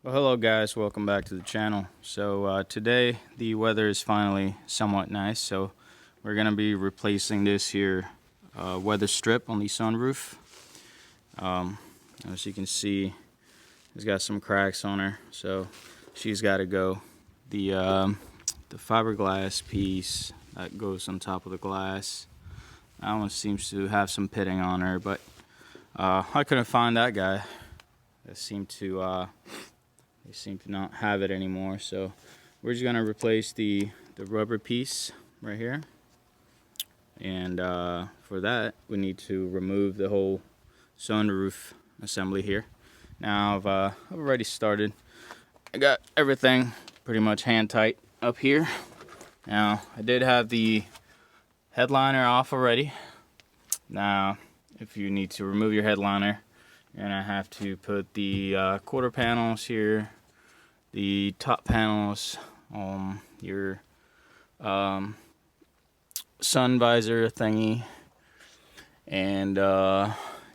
Well, hello guys, welcome back to the channel. So today the weather is finally somewhat nice, so we're gonna be replacing this here weather strip on the sunroof. As you can see, it's got some cracks on her, so she's got to go. The fiberglass piece that goes on top of the glass, that one seems to have some pitting on her, but I couldn't find that guy. That seemed to they seem to not have it anymore, so we're just gonna replace the rubber piece right here, and for that we need to remove the whole sunroof assembly here. Now I've already started. I got everything pretty much hand tight up here. Now I did have the headliner off already. Now if you need to remove your headliner, you're gonna have to put the quarter panels here, the top panels, your sun visor thingy, and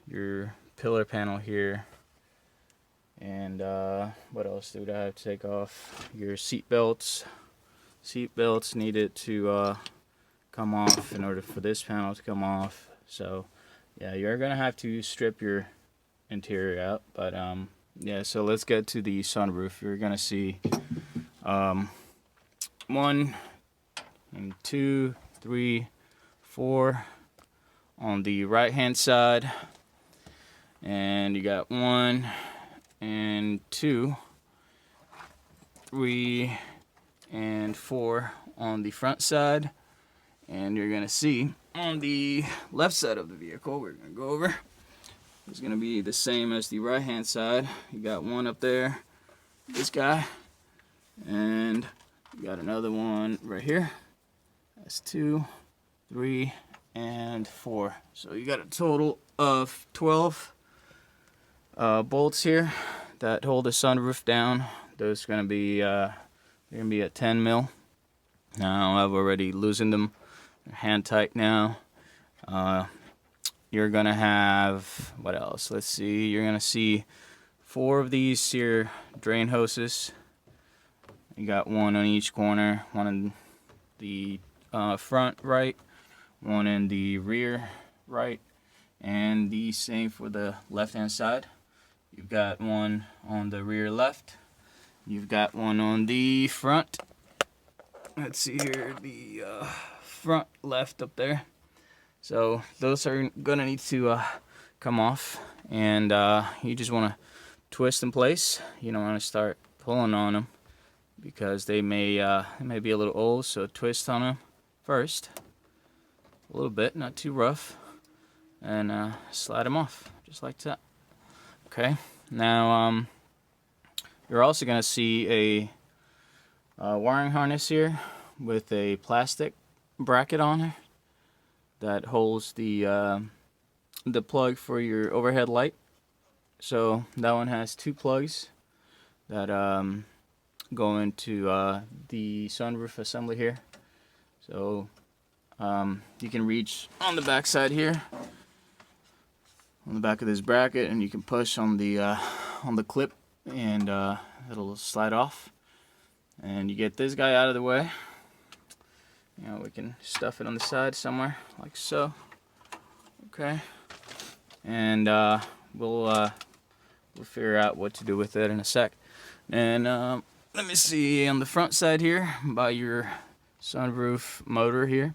your pillar panel here, and what else do I have to take off? Your seat belts. Seat belts needed to come off in order for this panel to come off. So yeah, you're gonna have to strip your interior out, but yeah, so let's get to the sunroof. You're gonna see 1 and 2, 3, 4 on the right hand side, and you got 1 and 2, 3 and 4 on the front side. And you're gonna see on the left side of the vehicle, we're gonna go over, it's going to be the same as the right hand side. You got 1 up there, this guy, and you got another one right here. That's 2, 3, and 4. So you got a total of 12 bolts here that hold the sunroof down. Those are going to be at 10 mil. Now I've already loosened them. They're hand tight now. You're gonna have, what else? Let's see. You're gonna see 4 of these here drain hoses. You got 1 on each corner. 1 in the front right, 1 in the rear right, and the same for the left hand side. You've got 1 on the rear left. You've got 1 on the front. Let's see here, the front left up there. So those are gonna need to come off, and you just want to twist in place. You don't want to start pulling on them because they may be a little old. So twist on them first, a little bit, not too rough, and slide them off just like that. Okay. Now you're also gonna see a wiring harness here with a plastic bracket on it that holds the plug for your overhead light. So that one has 2 plugs that go into the sunroof assembly here. So you can reach on the back side here, on the back of this bracket, and you can push on the clip, and it'll slide off. And you get this guy out of the way. You know, we can stuff it on the side somewhere, like so. Okay, and we'll figure out what to do with it in a sec. And let me see, on the front side here, by your sunroof motor here,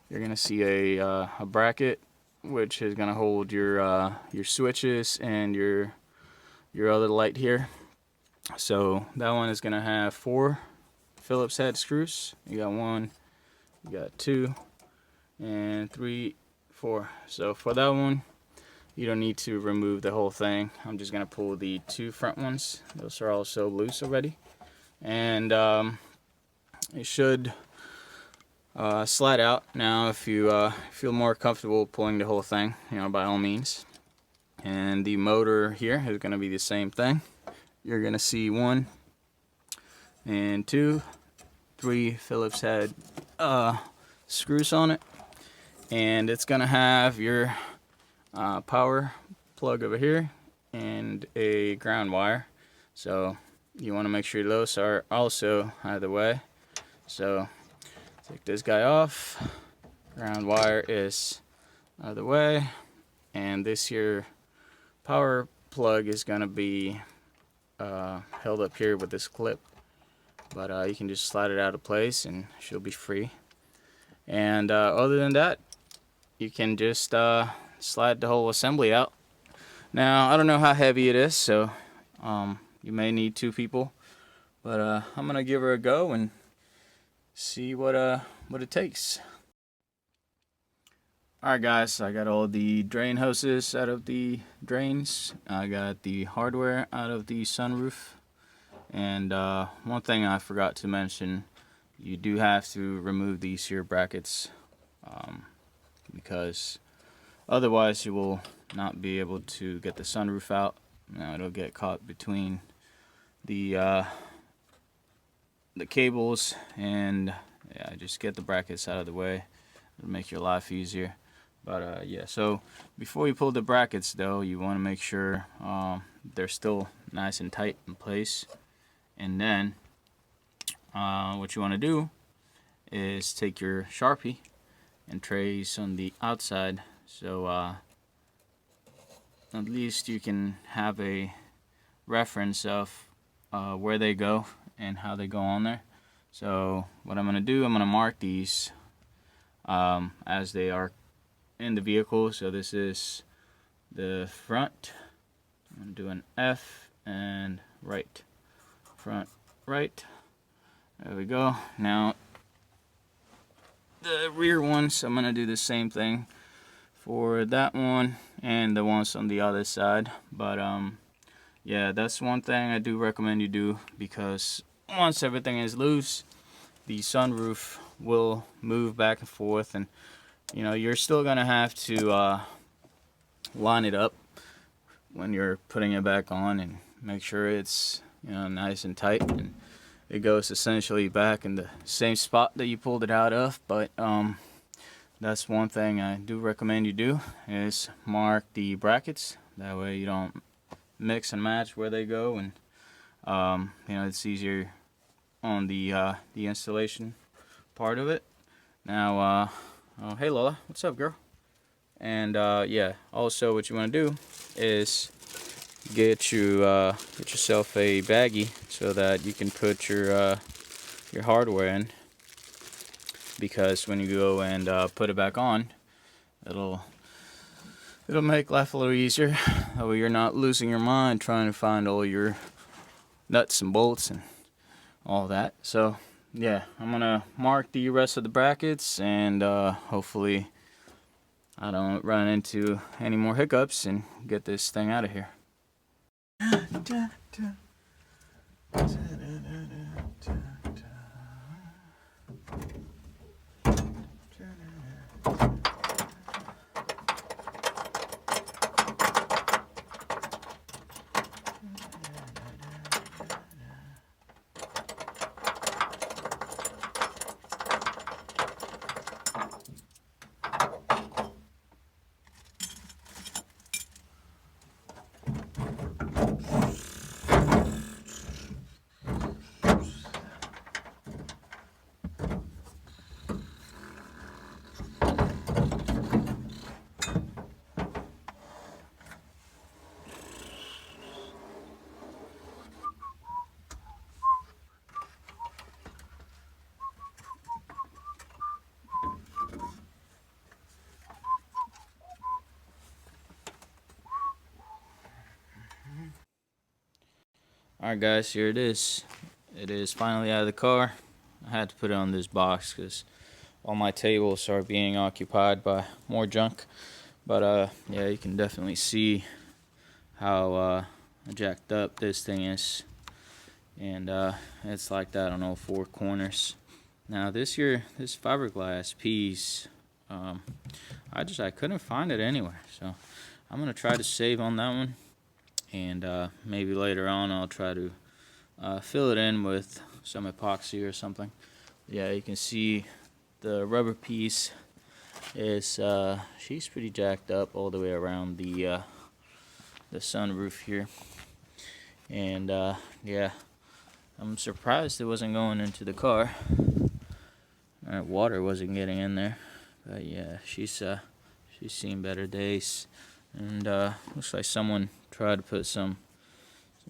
you're gonna see a bracket which is gonna hold your switches and your other light here. So that one is gonna have 4 Phillips head screws. You got 1. You got 2 and 3, 4. So for that one, you don't need to remove the whole thing. I'm just gonna pull the 2 front ones. Those are also loose already, and it should slide out. Now, if you feel more comfortable pulling the whole thing, you know, by all means. And the motor here is gonna be the same thing. You're gonna see 1 and 2, 3 Phillips head screws on it, and it's gonna have your power plug over here and a ground wire. So you want to make sure those are also out of the way. So take this guy off. Ground wire is out of the way, and this here power plug is gonna be held up here with this clip, but you can just slide it out of place and she'll be free. And other than that, you can just slide the whole assembly out. Now I don't know how heavy it is, so you may need 2 people, but I'm gonna give her a go and see what it takes. Alright guys, so I got all the drain hoses out of the drains. I got the hardware out of the sunroof. And one thing I forgot to mention, you do have to remove these here brackets because otherwise you will not be able to get the sunroof out. Now it'll get caught between the cables, and yeah, just get the brackets out of the way. It'll make your life easier. But yeah, so before you pull the brackets though, you want to make sure they're still nice and tight in place. And then what you want to do is take your Sharpie and trace on the outside, so at least you can have a reference of where they go and how they go on there. So what I'm going to do, I'm going to mark these as they are in the vehicle. So this is the front. I'm going to do an F and right. Front, right. There we go. Now the rear ones, I'm going to do the same thing for that one and the ones on the other side. But yeah, that's one thing I do recommend you do, because once everything is loose, the sunroof will move back and forth, and you know, you're still gonna have to line it up when you're putting it back on and make sure it's, you know, nice and tight, and it goes essentially back in the same spot that you pulled it out of. But that's one thing I do recommend you do, is mark the brackets. That way you don't mix and match where they go, and you know, it's easier on the installation part of it. Now oh, hey Lola, what's up, girl? And yeah, also what you want to do is get yourself a baggie so that you can put your hardware in, because when you go and put it back on, it'll make life a little easier. That way you're not losing your mind trying to find all your nuts and bolts and all that. So yeah, I'm gonna mark the rest of the brackets, and hopefully I don't run into any more hiccups and get this thing out of here. Alright guys, here it is. It is finally out of the car. I had to put it on this box because all my tables are being occupied by more junk. But yeah, you can definitely see how jacked up this thing is. And it's like that on all 4 corners. Now this fiberglass piece, I couldn't find it anywhere. So I'm going to try to save on that one. And maybe later on I'll try to fill it in with some epoxy or something. Yeah, you can see the rubber piece is she's pretty jacked up all the way around the sunroof here. And yeah, I'm surprised it wasn't going into the car. Water wasn't getting in there. But yeah, she's seen better days. And looks like someone tried to put some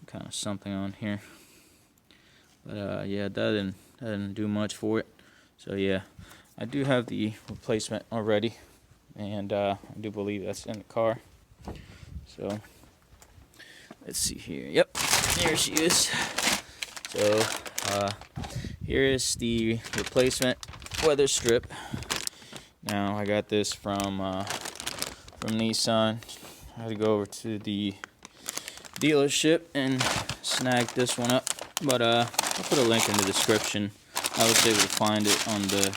kind of something on here. But yeah, that didn't do much for it. So yeah, I do have the replacement already, and I do believe that's in the car. So let's see here. Yep, there she is. So here is the replacement weather strip. Now I got this from Nissan. I had to go over to the dealership and snag this one up, but I'll put a link in the description. I was able to find it on the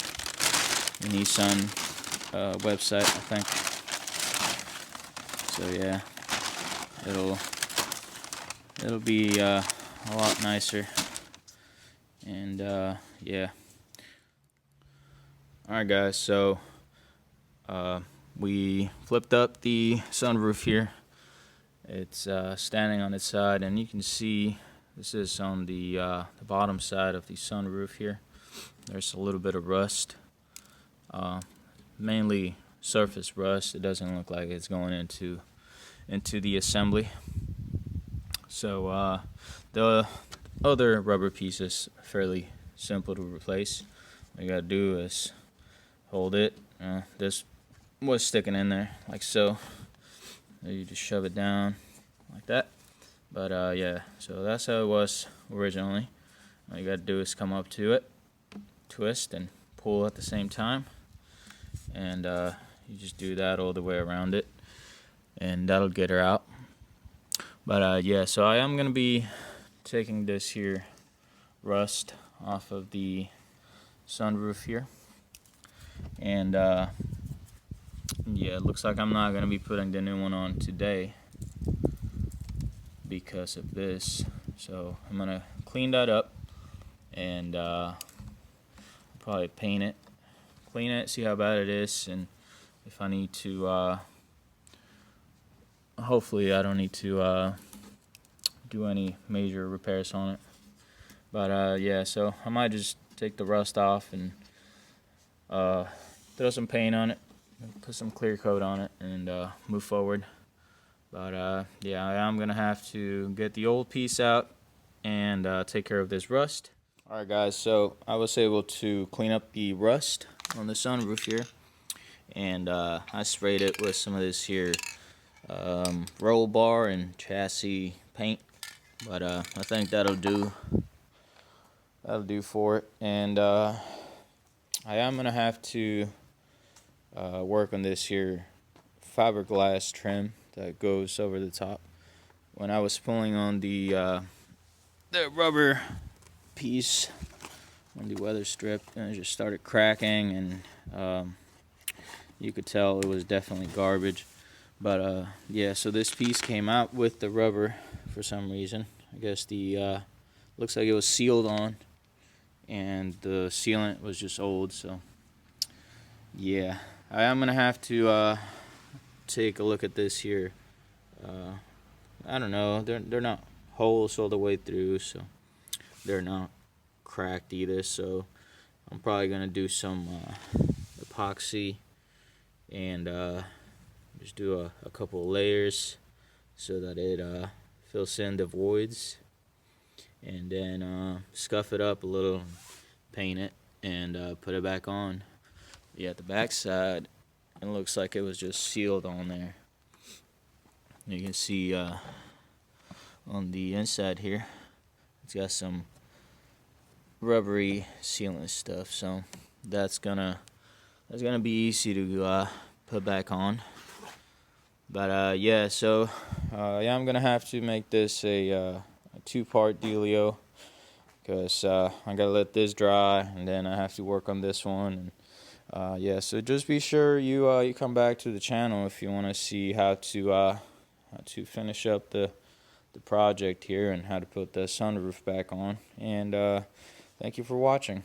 Nissan website, I think. So yeah, it'll be a lot nicer. And yeah. Alright guys, so we flipped up the sunroof here. It's standing on its side, and you can see this is on the bottom side of the sunroof here. There's a little bit of rust, mainly surface rust. It doesn't look like it's going into the assembly. So the other rubber pieces are fairly simple to replace. All you gotta do is hold it. This was sticking in there like so. You just shove it down like that. But yeah, so that's how it was originally. All you gotta do is come up to it, twist and pull at the same time, and you just do that all the way around it, and that'll get her out. But yeah, so I am gonna be taking this here rust off of the sunroof here, and yeah, it looks like I'm not gonna be putting the new one on today because of this. So I'm gonna clean that up and probably paint it, clean it, see how bad it is, and if I need to hopefully I don't need to do any major repairs on it. But yeah, so I might just take the rust off and throw some paint on it, put some clear coat on it, and move forward. But yeah, I am gonna have to get the old piece out and take care of this rust. Alright guys, so I was able to clean up the rust on the sunroof here, and I sprayed it with some of this here roll bar and chassis paint. But I think that'll do for it. And I am gonna have to work on this here fiberglass trim that goes over the top. When I was pulling on the rubber piece on the weather strip, and it just started cracking, and you could tell it was definitely garbage. But yeah, so this piece came out with the rubber for some reason. I guess the looks like it was sealed on, and the sealant was just old. So yeah, I am gonna have to take a look at this here. I don't know, they're not holes all the way through, so they're not cracked either. So I'm probably gonna do some epoxy and just do a couple of layers so that it fills in the voids, and then scuff it up a little, paint it, and put it back on. Yeah, at the back side, it looks like it was just sealed on there. You can see on the inside here, it's got some rubbery sealant stuff, so that's gonna be easy to put back on. But yeah, so yeah, I'm gonna have to make this a two-part dealio, because I gotta let this dry, and then I have to work on this one. And yeah, so just be sure you come back to the channel if you want to see how to finish up the project here and how to put the sunroof back on. And thank you for watching.